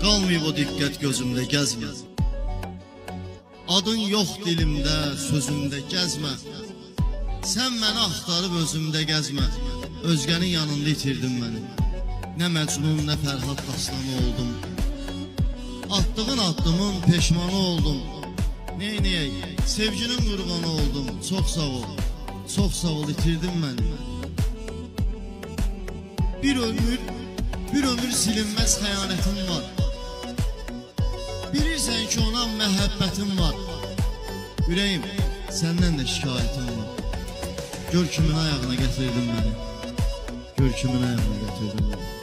qalmayıb o diqqət gözümdə gəzmə. Adın yox dilimdə, sözümdə gəzmə. Sən məni axtarıb özümdə gəzmə. Özgənin yanında itirdin məni. Nə Məcnun, nə Fərhad Daslanı oldum. Attığın addımın peşmanı oldum. Neyniyək, sevginin qurbanı oldum. Çox sağ ol, çox sağ ol, itirdin məni. Bir ömür silinməz xəyanətim var. Bilirsən ki, ona məhəbbətim var. Ürəyim, səndən də şikayətim var. Gör kimin ayağına gətirdin məni. Gör kimin ayağına gətirdin məni.